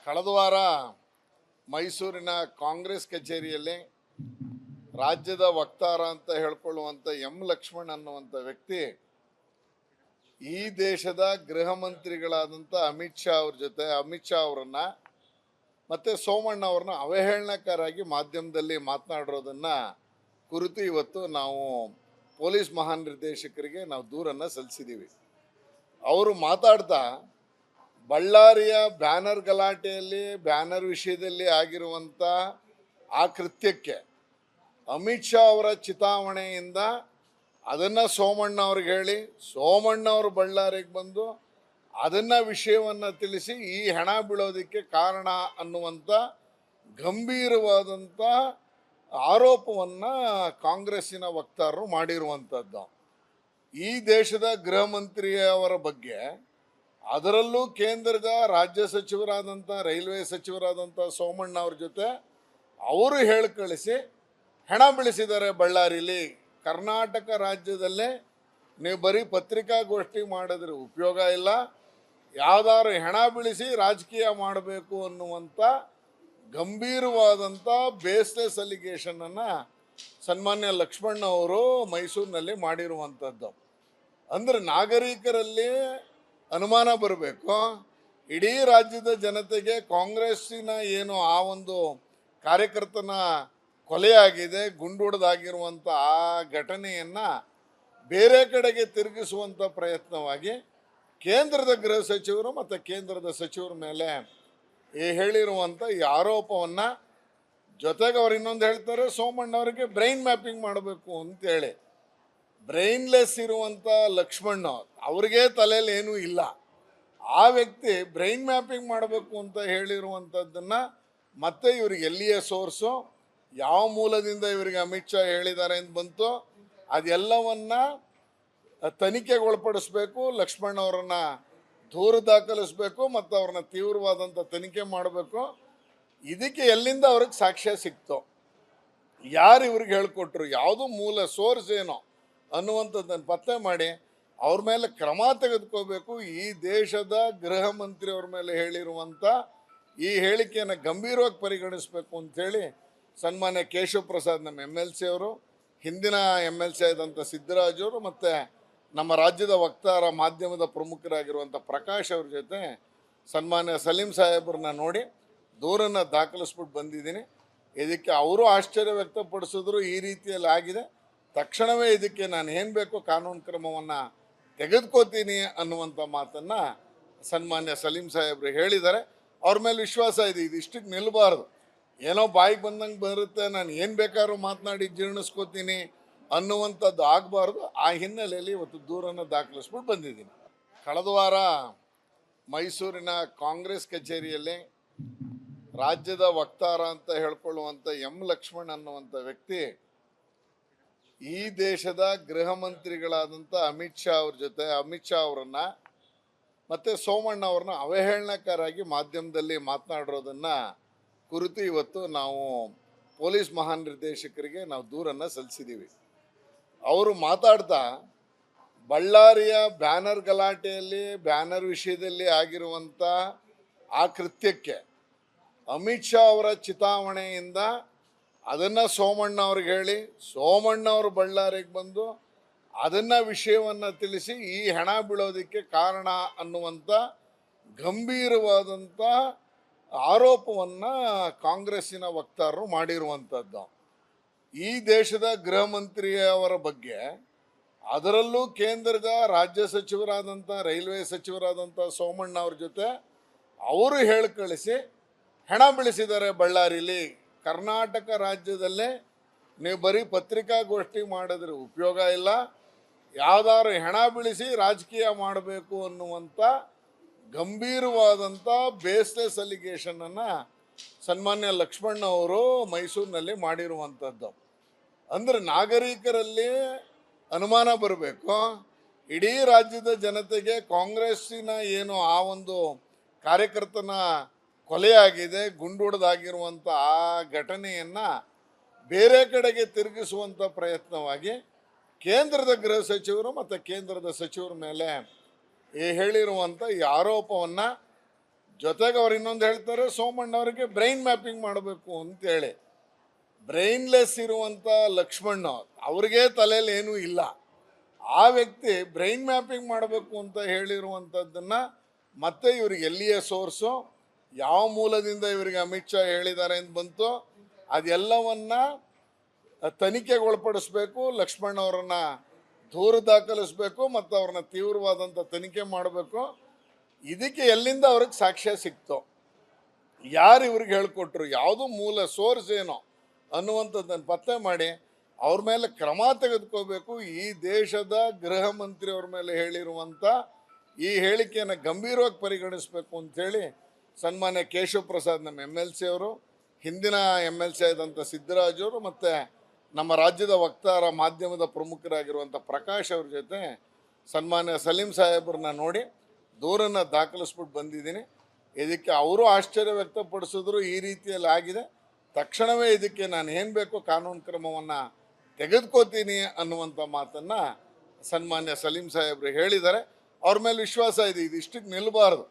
ಕಳೆದ ವಾರ ಮೈಸೂರಿನ ಕಾಂಗ್ರೆಸ್ ಕಚೇರಿಯಲ್ಲಿ ರಾಜ್ಯದ ವಕ್ತಾರ ಅಂತ ಹೇಳ್ಕೊಳ್ಳುವಂಥ ಎಂ ಲಕ್ಷ್ಮಣ್ ಅನ್ನುವಂಥ ವ್ಯಕ್ತಿ ಈ ದೇಶದ ಗೃಹ ಮಂತ್ರಿಗಳಾದಂಥ ಅಮಿತ್ ಶಾ ಅವರನ್ನ ಮತ್ತು ಸೋಮಣ್ಣ ಅವ್ರನ್ನ ಅವಹೇಳನಕಾರಾಗಿ ಮಾಧ್ಯಮದಲ್ಲಿ ಮಾತನಾಡಿರೋದನ್ನ ಕುರಿತು ಇವತ್ತು ನಾವು ಪೊಲೀಸ್ ಮಹಾನಿರ್ದೇಶಕರಿಗೆ ನಾವು ದೂರನ್ನು ಸಲ್ಲಿಸಿದ್ದೀವಿ. ಅವರು ಮಾತಾಡ್ತಾ ಬಳ್ಳಾರಿಯ ಬ್ಯಾನರ್ ಗಲಾಟೆಯಲ್ಲಿ ಬ್ಯಾನರ್ ವಿಷಯದಲ್ಲಿ ಆಗಿರುವಂಥ ಆ ಕೃತ್ಯಕ್ಕೆ ಅಮಿತ್ ಶಾ ಅವರ ಚಿತಾವಣೆಯಿಂದ ಅದನ್ನು ಸೋಮಣ್ಣ ಅವ್ರಿಗೆ ಹೇಳಿ ಸೋಮಣ್ಣ ಅವರು ಬಳ್ಳಾರಿಗೆ ಬಂದು ಅದನ್ನು ವಿಷಯವನ್ನು ತಿಳಿಸಿ ಈ ಹೆಣ ಬೀಳೋದಕ್ಕೆ ಕಾರಣ ಅನ್ನುವಂಥ ಗಂಭೀರವಾದಂಥ ಆರೋಪವನ್ನು ಕಾಂಗ್ರೆಸ್ಸಿನ ವಕ್ತಾರರು ಮಾಡಿರುವಂಥದ್ದು. ಈ ದೇಶದ ಗೃಹ ಮಂತ್ರಿಯವರ ಬಗ್ಗೆ, ಅದರಲ್ಲೂ ಕೇಂದ್ರದ ರಾಜ್ಯ ಸಚಿವರಾದಂಥ ರೈಲ್ವೆ ಸಚಿವರಾದಂಥ ಸೋಮಣ್ಣ ಅವ್ರ ಜೊತೆ ಅವರು ಹೇಳಿ ಕಳಿಸಿ ಹೆಣ ಬೆಳೆಸಿದ್ದಾರೆ ಬಳ್ಳಾರಿಲಿ. ಕರ್ನಾಟಕ ರಾಜ್ಯದಲ್ಲೇ ನೀವು ಬರೀ ಪತ್ರಿಕಾಗೋಷ್ಠಿ ಮಾಡಿದ್ರೆ ಉಪಯೋಗ ಇಲ್ಲ, ಯಾವ್ದಾದ್ರು ಹೆಣ ಬೆಳೆಸಿ ರಾಜಕೀಯ ಮಾಡಬೇಕು ಅನ್ನುವಂಥ ಗಂಭೀರವಾದಂಥ ಬೇಸ್ಲೆಸ್ ಅಲಿಗೇಷನನ್ನು ಸನ್ಮಾನ್ಯ ಲಕ್ಷ್ಮಣ್ ಅವರು ಮೈಸೂರಿನಲ್ಲಿ ಮಾಡಿರುವಂಥದ್ದು. ಅಂದರೆ ನಾಗರಿಕರಲ್ಲಿ ಅನುಮಾನ ಬರಬೇಕು, ಇಡೀ ರಾಜ್ಯದ ಜನತೆಗೆ ಕಾಂಗ್ರೆಸ್ಸಿನ ಏನು ಆ ಒಂದು ಕಾರ್ಯಕರ್ತನ ಕೊಲೆಯಾಗಿದೆ, ಗುಂಡೊಡೆದಾಗಿರುವಂಥ ಆ ಘಟನೆಯನ್ನು ಬೇರೆ ಕಡೆಗೆ ತಿರುಗಿಸುವಂಥ ಪ್ರಯತ್ನವಾಗಿ ಕೇಂದ್ರದ ಗೃಹ ಸಚಿವರು ಮತ್ತು ಕೇಂದ್ರದ ಸಚಿವರ ಮೇಲೆ ಹೇಳಿರುವಂಥ ಈ ಆರೋಪವನ್ನು, ಜೊತೆಗೆ ಅವ್ರು ಇನ್ನೊಂದು ಹೇಳ್ತಾರೆ, ಸೋಮಣ್ಣ ಅವರಿಗೆ ಬ್ರೈನ್ ಮ್ಯಾಪಿಂಗ್ ಮಾಡಬೇಕು ಅಂತೇಳಿ. ಬ್ರೈನ್ಲೆಸ್ ಇರುವಂಥ ಲಕ್ಷ್ಮಣ್ಣ ಅವ್ರಿಗೆ ತಲೆಯಲ್ಲಿ ಏನೂ ಇಲ್ಲ, ಆ ವ್ಯಕ್ತಿ ಬ್ರೈನ್ ಮ್ಯಾಪಿಂಗ್ ಮಾಡಬೇಕು ಅಂತ ಹೇಳಿರುವಂಥದ್ದನ್ನು ಮತ್ತೆ ಇವ್ರಿಗೆ ಎಲ್ಲಿಯ ಸೋರ್ಸು, ಯಾವ ಮೂಲದಿಂದ ಇವರಿಗೆ ಅಮಿತ್ ಶಾ ಹೇಳಿದ್ದಾರೆ ಅಂತ ಬಂತು, ಅದೆಲ್ಲವನ್ನ ತನಿಖೆಗೊಳಪಡಿಸ್ಬೇಕು, ಲಕ್ಷ್ಮಣ್ ಅವರನ್ನು ದೂರು ದಾಖಲಿಸಬೇಕು ಮತ್ತು ಅವ್ರನ್ನ ತೀವ್ರವಾದಂಥ ತನಿಖೆ ಮಾಡಬೇಕು. ಇದಕ್ಕೆ ಎಲ್ಲಿಂದ ಅವ್ರಿಗೆ ಸಾಕ್ಷ್ಯ ಸಿಕ್ತು, ಯಾರು ಇವ್ರಿಗೆ ಹೇಳಿಕೊಟ್ರು, ಯಾವುದು ಮೂಲ ಸೋರ್ಸ್ ಏನೋ ಅನ್ನುವಂಥದ್ದನ್ನು ಪತ್ತೆ ಮಾಡಿ ಅವ್ರ ಮೇಲೆ ಕ್ರಮ ತೆಗೆದುಕೋಬೇಕು. ಈ ದೇಶದ ಗೃಹ ಮಂತ್ರಿ ಅವ್ರ ಮೇಲೆ ಹೇಳಿರುವಂಥ ಈ ಹೇಳಿಕೆಯನ್ನು ಗಂಭೀರವಾಗಿ ಪರಿಗಣಿಸಬೇಕು ಅಂಥೇಳಿ ಸನ್ಮಾನ್ಯ ಕೇಶವ ಪ್ರಸಾದ್ ನಮ್ಮ MLC ಅವರು, ಹಿಂದಿನ MLC ಆದಂಥ ಸಿದ್ದರಾಜ್ ಅವರು ಮತ್ತು ನಮ್ಮ ರಾಜ್ಯದ ವಕ್ತಾರ ಮಾಧ್ಯಮದ ಪ್ರಮುಖರಾಗಿರುವಂಥ ಪ್ರಕಾಶ್ ಅವ್ರ ಜೊತೆ ಸನ್ಮಾನ್ಯ ಸಲೀಂ ಸಾಹೇಬ್ರನ್ನ ನೋಡಿ ದೂರನ್ನು ದಾಖಲಿಸ್ಬಿಟ್ಟು ಬಂದಿದ್ದೀನಿ. ಇದಕ್ಕೆ ಅವರು ಆಶ್ಚರ್ಯ ವ್ಯಕ್ತಪಡಿಸಿದ್ರು, ಈ ರೀತಿಯಲ್ಲಿ ಆಗಿದೆ, ತಕ್ಷಣವೇ ಇದಕ್ಕೆ ನಾನು ಏನು ಬೇಕೋ ಕಾನೂನು ಕ್ರಮವನ್ನು ತೆಗೆದುಕೋತೀನಿ ಅನ್ನುವಂಥ ಮಾತನ್ನು ಸನ್ಮಾನ್ಯ ಸಲೀಂ ಸಾಹೇಬ್ರು ಹೇಳಿದ್ದಾರೆ. ಅವ್ರ ಮೇಲೆ ವಿಶ್ವಾಸ ಇದೆ, ಇದು ಇಷ್ಟಕ್ಕೆ ನಿಲ್ಲಬಾರ್ದು, ಏನೋ ಬಾಯಿಗೆ ಬಂದಂಗೆ ಬರುತ್ತೆ, ನಾನು ಏನು ಬೇಕಾದ್ರೂ ಮಾತನಾಡಿ ಜೀರ್ಣಿಸ್ಕೋತೀನಿ ಅನ್ನುವಂಥದ್ದು ಆಗಬಾರ್ದು. ಆ ಹಿನ್ನೆಲೆಯಲ್ಲಿ ಇವತ್ತು ದೂರನ್ನು ದಾಖಲಿಸ್ಬಿಟ್ಟು ಬಂದಿದ್ದೀನಿ. ಕಳೆದ ವಾರ ಮೈಸೂರಿನ ಕಾಂಗ್ರೆಸ್ ಕಚೇರಿಯಲ್ಲಿ ರಾಜ್ಯದ ವಕ್ತಾರ ಅಂತ ಹೇಳ್ಕೊಳ್ಳುವಂಥ ಎಂ ಲಕ್ಷ್ಮಣ್ ಅನ್ನುವಂಥ ವ್ಯಕ್ತಿ ಈ ದೇಶದ ಗೃಹ ಮಂತ್ರಿಗಳಾದಂಥ ಅಮಿತ್ ಶಾ ಅವರನ್ನು ಮತ್ತು ಸೋಮಣ್ಣ ಅವ್ರನ್ನ ಅವಹೇಳನಕಾರಾಗಿ ಮಾಧ್ಯಮದಲ್ಲಿ ಮಾತನಾಡಿರೋದನ್ನು ಕುರಿತು ಇವತ್ತು ನಾವು ಪೊಲೀಸ್ ಮಹಾನಿರ್ದೇಶಕರಿಗೆ ನಾವು ದೂರನ್ನು ಸಲ್ಲಿಸಿದ್ದೀವಿ. ಅವರು ಮಾತಾಡ್ತಾ ಬಳ್ಳಾರಿಯ ಬ್ಯಾನರ್ ಗಲಾಟೆಯಲ್ಲಿ ಬ್ಯಾನರ್ ವಿಷಯದಲ್ಲಿ ಆಗಿರುವಂಥ ಆ ಕೃತ್ಯಕ್ಕೆ ಅಮಿತ್ ಶಾ ಅವರ ಚಿತಾವಣೆಯಿಂದ ಅದನ್ನು ಸೋಮಣ್ಣ ಅವ್ರಿಗೆ ಹೇಳಿ ಸೋಮಣ್ಣ ಅವರು ಬಳ್ಳಾರಿಗೆ ಬಂದು ಅದನ್ನು ವಿಷಯವನ್ನು ತಿಳಿಸಿ ಈ ಹೆಣ ಬೀಳೋದಕ್ಕೆ ಕಾರಣ ಅನ್ನುವಂಥ ಗಂಭೀರವಾದಂಥ ಆರೋಪವನ್ನು ಕಾಂಗ್ರೆಸ್ಸಿನ ವಕ್ತಾರರು ಮಾಡಿರುವಂಥದ್ದು. ಈ ದೇಶದ ಗೃಹ ಮಂತ್ರಿಯವರ ಬಗ್ಗೆ, ಅದರಲ್ಲೂ ಕೇಂದ್ರದ ರಾಜ್ಯ ಸಚಿವರಾದಂಥ ರೈಲ್ವೆ ಸಚಿವರಾದಂಥ ಸೋಮಣ್ಣ ಅವ್ರ ಜೊತೆ ಅವರು ಹೇಳಿ ಕಳಿಸಿ ಹೆಣ ಬೆಳೆಸಿದ್ದಾರೆ ಬಳ್ಳಾರಿಲಿ. ಕರ್ನಾಟಕ ರಾಜ್ಯದಲ್ಲೇ ನೀವು ಬರೀ ಪತ್ರಿಕಾಗೋಷ್ಠಿ ಮಾಡಿದ್ರೆ ಉಪಯೋಗ ಇಲ್ಲ, ಯಾವ್ದಾದ್ರು ಹೆಣ ಬೆಳೆಸಿ ರಾಜಕೀಯ ಮಾಡಬೇಕು ಅನ್ನುವಂಥ ಗಂಭೀರವಾದಂಥ ಬೇಸ್ಲೆಸ್ ಅಲಿಗೇಷನನ್ನು ಸನ್ಮಾನ್ಯ ಲಕ್ಷ್ಮಣ್ ಅವರು ಮೈಸೂರಿನಲ್ಲಿ ಮಾಡಿರುವಂಥದ್ದು. ಅಂದರೆ ನಾಗರಿಕರಲ್ಲಿ ಅನುಮಾನ ಬರಬೇಕು, ಇಡೀ ರಾಜ್ಯದ ಜನತೆಗೆ ಕಾಂಗ್ರೆಸ್ಸಿನ ಏನು ಆ ಒಂದು ಕಾರ್ಯಕರ್ತನ ಕೊಲೆಯಾಗಿದೆ, ಗುಂಡೊಡೆದಾಗಿರುವಂಥ ಆ ಘಟನೆಯನ್ನು ಬೇರೆ ಕಡೆಗೆ ತಿರುಗಿಸುವಂಥ ಪ್ರಯತ್ನವಾಗಿ ಕೇಂದ್ರದ ಗೃಹ ಸಚಿವರು ಮತ್ತು ಕೇಂದ್ರದ ಸಚಿವರ ಮೇಲೆ ಹೇಳಿರುವಂಥ ಈ ಆರೋಪವನ್ನು, ಜೊತೆಗೆ ಅವ್ರು ಇನ್ನೊಂದು ಹೇಳ್ತಾರೆ, ಸೋಮಣ್ಣವರಿಗೆ ಬ್ರೈನ್ ಮ್ಯಾಪಿಂಗ್ ಮಾಡಬೇಕು ಅಂತೇಳಿ. ಬ್ರೈನ್ಲೆಸ್ ಇರುವಂಥ ಲಕ್ಷ್ಮಣ್ಣ ಅವ್ರಿಗೆ ತಲೆಯಲ್ಲಿ ಏನೂ ಇಲ್ಲ. ಆ ವ್ಯಕ್ತಿ ಬ್ರೈನ್ ಮ್ಯಾಪಿಂಗ್ ಮಾಡಬೇಕು ಅಂತ ಹೇಳಿರುವಂಥದ್ದನ್ನು ಮತ್ತೆ ಇವ್ರಿಗೆ ಎಲ್ಲಿಯ ಸೋರ್ಸು, ಯಾವ ಮೂಲದಿಂದ ಇವರಿಗೆ ಅಮಿತ್ ಶಾ ಹೇಳಿದ್ದಾರೆ ಅಂತ ಬಂತು, ಅದೆಲ್ಲವನ್ನ ತನಿಖೆಗೊಳಪಡಿಸ್ಬೇಕು. ಲಕ್ಷ್ಮಣ್ ಅವರನ್ನ ದೂರು ದಾಖಲಿಸಬೇಕು ಮತ್ತು ಅವ್ರನ್ನ ತೀವ್ರವಾದಂಥ ತನಿಖೆ ಮಾಡಬೇಕು. ಇದಕ್ಕೆ ಎಲ್ಲಿಂದ ಅವ್ರಿಗೆ ಸಾಕ್ಷ್ಯ ಸಿಕ್ತು, ಯಾರು ಇವ್ರಿಗೆ ಹೇಳ್ಕೊಟ್ರು, ಯಾವುದು ಮೂಲ ಸೋರ್ಸ್ ಏನೋ ಅನ್ನುವಂಥದ್ದನ್ನು ಪತ್ತೆ ಮಾಡಿ ಅವ್ರ ಮೇಲೆ ಕ್ರಮ ತೆಗೆದುಕೋಬೇಕು. ಈ ದೇಶದ ಗೃಹ ಮಂತ್ರಿ ಅವ್ರ ಮೇಲೆ ಹೇಳಿರುವಂಥ ಈ ಹೇಳಿಕೆಯನ್ನು ಗಂಭೀರವಾಗಿ ಪರಿಗಣಿಸಬೇಕು ಅಂಥೇಳಿ ಸನ್ಮಾನ್ಯ ಕೇಶವ ಪ್ರಸಾದ್ ನಮ್ಮ MLC ಅವರು, ಹಿಂದಿನ MLC ಆದಂಥ ಸಿದ್ದರಾಜ್ ಅವರು ಮತ್ತು ನಮ್ಮ ರಾಜ್ಯದ ವಕ್ತಾರ ಮಾಧ್ಯಮದ ಪ್ರಮುಖರಾಗಿರುವಂಥ ಪ್ರಕಾಶ್ ಅವ್ರ ಜೊತೆ ಸನ್ಮಾನ್ಯ ಸಲೀಂ ಸಾಹೇಬ್ರನ್ನ ನೋಡಿ ದೂರನ್ನು ದಾಖಲಿಸ್ಬಿಟ್ಟು ಬಂದಿದ್ದೀನಿ. ಇದಕ್ಕೆ ಅವರು ಆಶ್ಚರ್ಯ ವ್ಯಕ್ತಪಡಿಸಿದ್ರು, ಈ ರೀತಿಯಲ್ಲಿ ಆಗಿದೆ, ತಕ್ಷಣವೇ ಇದಕ್ಕೆ ನಾನು ಏನು ಬೇಕೋ ಕಾನೂನು ಕ್ರಮವನ್ನು ತೆಗೆದುಕೋತೀನಿ ಅನ್ನುವಂಥ ಮಾತನ್ನು ಸನ್ಮಾನ್ಯ ಸಲೀಂ ಸಾಹೇಬ್ರು ಹೇಳಿದ್ದಾರೆ. ಅವ್ರ ಮೇಲೆ ವಿಶ್ವಾಸ ಇದೆ, ಇದು ಇಷ್ಟಕ್ಕೆ ನಿಲ್ಲಬಾರ್ದು,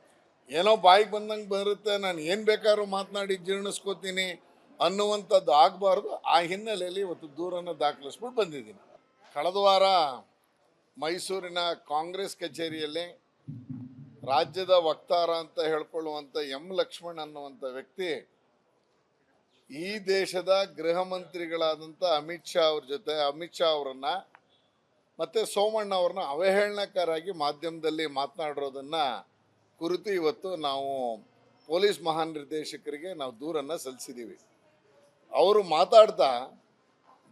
ಏನೋ ಬಾಯಿಗೆ ಬಂದಂಗೆ ಬರುತ್ತೆ, ನಾನು ಏನು ಬೇಕಾದ್ರೂ ಮಾತನಾಡಿ ಜೀರ್ಣಿಸ್ಕೋತೀನಿ ಅನ್ನುವಂಥದ್ದು ಆಗಬಾರ್ದು. ಆ ಹಿನ್ನೆಲೆಯಲ್ಲಿ ಇವತ್ತು ದೂರನ್ನು ದಾಖಲಿಸ್ಬಿಟ್ಟು ಬಂದಿದ್ದೀನಿ. ಕಳೆದ ವಾರ ಮೈಸೂರಿನ ಕಾಂಗ್ರೆಸ್ ಕಚೇರಿಯಲ್ಲಿ ರಾಜ್ಯದ ವಕ್ತಾರ ಅಂತ ಹೇಳ್ಕೊಳ್ಳುವಂಥ ಲಕ್ಷ್ಮಣ್ ಅನ್ನುವಂಥ ವ್ಯಕ್ತಿ ಈ ದೇಶದ ಗೃಹ ಮಂತ್ರಿಗಳಾದಂಥ ಅಮಿತ್ ಶಾ ಅವ್ರ ಜೊತೆ ಅಮಿತ್ ಶಾ ಅವರನ್ನು ಮತ್ತು ಸೋಮಣ್ಣ ಅವ್ರನ್ನ ಅವಹೇಳನಕಾರಾಗಿ ಮಾಧ್ಯಮದಲ್ಲಿ ಮಾತನಾಡಿರೋದನ್ನು ಕುರಿತು ಇವತ್ತು ನಾವು ಪೊಲೀಸ್ ಮಹಾನಿರ್ದೇಶಕರಿಗೆ ನಾವು ದೂರನ್ನು ಸಲ್ಲಿಸಿದ್ದೀವಿ. ಅವರು ಮಾತಾಡ್ತಾ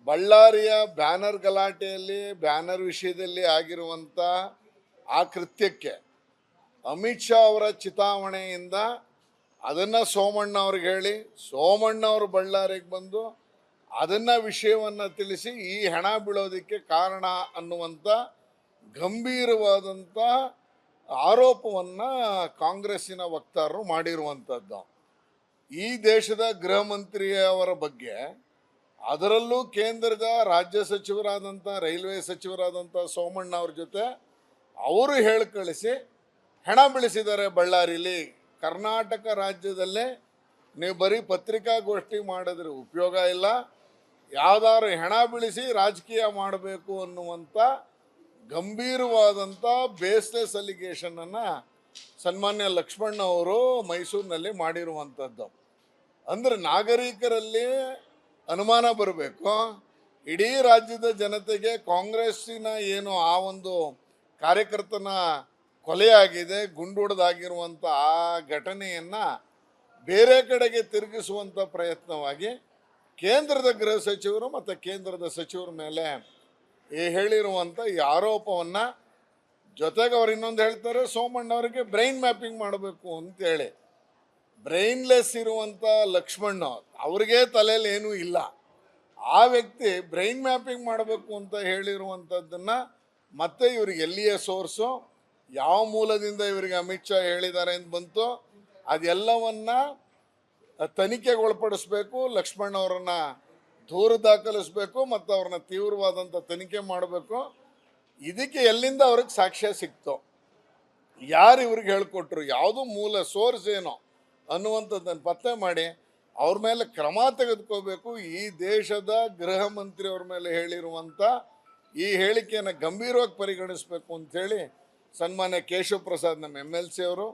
ಬಳ್ಳಾರಿಯ ಬ್ಯಾನರ್ ಗಲಾಟೆಯಲ್ಲಿ ಬ್ಯಾನರ್ ವಿಷಯದಲ್ಲಿ ಆಗಿರುವಂಥ ಆ ಕೃತ್ಯಕ್ಕೆ ಅಮಿತ್ ಶಾ ಅವರ ಚಿತಾವಣೆಯಿಂದ ಅದನ್ನು ಸೋಮಣ್ಣ ಅವ್ರಿಗೆ ಹೇಳಿ ಸೋಮಣ್ಣ ಅವರು ಬಳ್ಳಾರಿಗೆ ಬಂದು ಅದನ್ನು ವಿಷಯವನ್ನು ತಿಳಿಸಿ ಈ ಹೆಣ ಬೀಳೋದಕ್ಕೆ ಕಾರಣ ಅನ್ನುವಂಥ ಗಂಭೀರವಾದಂಥ ಆರೋಪವನ್ನು ಕಾಂಗ್ರೆಸ್ಸಿನ ವಕ್ತಾರರು ಮಾಡಿರುವಂಥದ್ದು. ಈ ದೇಶದ ಗೃಹ ಮಂತ್ರಿಯವರ ಬಗ್ಗೆ, ಅದರಲ್ಲೂ ಕೇಂದ್ರದ ರಾಜ್ಯ ಸಚಿವರಾದಂಥ ರೈಲ್ವೆ ಸಚಿವರಾದಂಥ ಸೋಮಣ್ಣ ಅವ್ರ ಜೊತೆ ಅವರು ಹೇಳಿ ಕಳಿಸಿ ಹೆಣ ಬೆಳೆಸಿದ್ದಾರೆ ಬಳ್ಳಾರಿಲಿ. ಕರ್ನಾಟಕ ರಾಜ್ಯದಲ್ಲೇ ನೀವು ಬರೀ ಪತ್ರಿಕಾಗೋಷ್ಠಿ ಮಾಡಿದ್ರೆ ಉಪಯೋಗ ಇಲ್ಲ, ಯಾವ್ದಾದ್ರು ಹೆಣ ಬೆಳೆಸಿ ರಾಜಕೀಯ ಮಾಡಬೇಕು ಅನ್ನುವಂಥ ಗಂಭೀರವಾದಂಥ ಬೇಸ್ಲೆಸ್ ಅಲಿಗೇಷನನ್ನು ಸನ್ಮಾನ್ಯ ಲಕ್ಷ್ಮಣ್ಣ ಅವರು ಮೈಸೂರಿನಲ್ಲಿ ಮಾಡಿರುವಂಥದ್ದು. ಅಂದರೆ ನಾಗರಿಕರಲ್ಲಿ ಅನುಮಾನ ಬರಬೇಕು, ಇಡೀ ರಾಜ್ಯದ ಜನತೆಗೆ ಕಾಂಗ್ರೆಸ್ಸಿನ ಏನು ಆ ಒಂದು ಕಾರ್ಯಕರ್ತನ ಕೊಲೆಯಾಗಿದೆ, ಗುಂಡೊಡೆದಾಗಿರುವಂಥ ಆ ಘಟನೆಯನ್ನು ಬೇರೆ ಕಡೆಗೆ ತಿರುಗಿಸುವಂಥ ಪ್ರಯತ್ನವಾಗಿ ಕೇಂದ್ರದ ಗೃಹ ಸಚಿವರು ಮತ್ತು ಕೇಂದ್ರದ ಸಚಿವರ ಮೇಲೆ ಹೇಳಿರುವಂಥ ಈ ಆರೋಪವನ್ನು, ಜೊತೆಗೆ ಅವ್ರು ಇನ್ನೊಂದು ಹೇಳ್ತಾರೆ, ಸೋಮಣ್ಣವರಿಗೆ ಬ್ರೈನ್ ಮ್ಯಾಪಿಂಗ್ ಮಾಡಬೇಕು ಅಂತೇಳಿ. ಬ್ರೈನ್ಲೆಸ್ ಇರುವಂಥ ಲಕ್ಷ್ಮಣ್ಣ ಅವ್ರಿಗೆ ತಲೆಯಲ್ಲಿ ಏನೂ ಇಲ್ಲ. ಆ ವ್ಯಕ್ತಿ ಬ್ರೈನ್ ಮ್ಯಾಪಿಂಗ್ ಮಾಡಬೇಕು ಅಂತ ಹೇಳಿರುವಂಥದ್ದನ್ನು ಮತ್ತೆ ಇವ್ರಿಗೆ ಎಲ್ಲಿಯ ಸೋರ್ಸು, ಯಾವ ಮೂಲದಿಂದ ಇವರಿಗೆ ಅಮಿತ್ ಶಾ ಹೇಳಿದ್ದಾರೆ ಅಂತ ಬಂತು, ಅದೆಲ್ಲವನ್ನ ತನಿಖೆಗೊಳಪಡಿಸ್ಬೇಕು. ಲಕ್ಷ್ಮಣ್ ಅವರನ್ನು ದೂರು ದಾಖಲಿಸಬೇಕು ಮತ್ತು ಅವ್ರನ್ನ ತೀವ್ರವಾದಂಥ ತನಿಖೆ ಮಾಡಬೇಕು. ಇದಕ್ಕೆ ಎಲ್ಲಿಂದ ಅವ್ರಿಗೆ ಸಾಕ್ಷ್ಯ ಸಿಕ್ತು, ಯಾರು ಇವ್ರಿಗೆ ಹೇಳ್ಕೊಟ್ರು, ಯಾವುದು ಮೂಲ ಸೋರ್ಸ್ ಏನೋ ಅನ್ನುವಂಥದ್ದನ್ನು ಪತ್ತೆ ಮಾಡಿ ಅವ್ರ ಮೇಲೆ ಕ್ರಮ ತೆಗೆದುಕೋಬೇಕು. ಈ ದೇಶದ ಗೃಹ ಮಂತ್ರಿ ಅವ್ರ ಮೇಲೆ ಹೇಳಿರುವಂಥ ಈ ಹೇಳಿಕೆಯನ್ನು ಗಂಭೀರವಾಗಿ ಪರಿಗಣಿಸಬೇಕು ಅಂಥೇಳಿ ಸನ್ಮಾನ್ಯ ಕೇಶವ ಪ್ರಸಾದ್ ನಮ್ಮ MLC ಅವರು,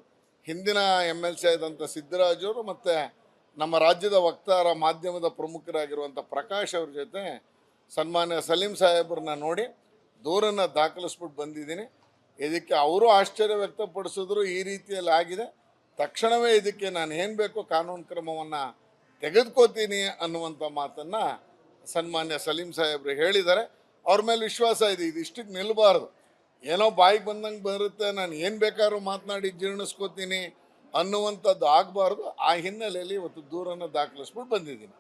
ಹಿಂದಿನ MLC ಆದಂಥ ಸಿದ್ದರಾಜ್ ಅವರು ಮತ್ತು ನಮ್ಮ ರಾಜ್ಯದ ವಕ್ತಾರ ಮಾಧ್ಯಮದ ಪ್ರಮುಖರಾಗಿರುವಂಥ ಪ್ರಕಾಶ್ ಅವ್ರ ಜೊತೆ ಸನ್ಮಾನ್ಯ ಸಲೀಂ ಸಾಹೇಬ್ರನ್ನ ನೋಡಿ ದೂರನ್ನು ದಾಖಲಿಸ್ಬಿಟ್ಟು ಬಂದಿದ್ದೀನಿ. ಇದಕ್ಕೆ ಅವರು ಆಶ್ಚರ್ಯ ವ್ಯಕ್ತಪಡಿಸಿದ್ರು, ಈ ರೀತಿಯಲ್ಲಿ ಆಗಿದೆ, ತಕ್ಷಣವೇ ಇದಕ್ಕೆ ನಾನು ಏನು ಬೇಕೋ ಕಾನೂನು ಕ್ರಮವನ್ನು ತೆಗೆದುಕೋತೀನಿ ಅನ್ನುವಂಥ ಮಾತನ್ನು ಸನ್ಮಾನ್ಯ ಸಲೀಂ ಸಾಹೇಬ್ರು ಹೇಳಿದ್ದಾರೆ. ಅವ್ರ ಮೇಲೆ ವಿಶ್ವಾಸ ಇದೆ, ಇದು ಇಷ್ಟಕ್ಕೆ ನಿಲ್ಲಬಾರ್ದು, ಏನೋ ಬಾಯಿಗೆ ಬಂದಂಗೆ ಬರುತ್ತೆ, ನಾನು ಏನು ಬೇಕಾದ್ರೂ ಮಾತನಾಡಿ ಜೀರ್ಣಿಸ್ಕೋತೀನಿ ಅನ್ನುವಂಥದ್ದು ಆಗಬಾರ್ದು. ಆ ಹಿನ್ನೆಲೆಯಲ್ಲಿ ಇವತ್ತು ದೂರನ್ನು ದಾಖಲಿಸ್ಬಿಟ್ಟು ಬಂದಿದ್ದೀನಿ.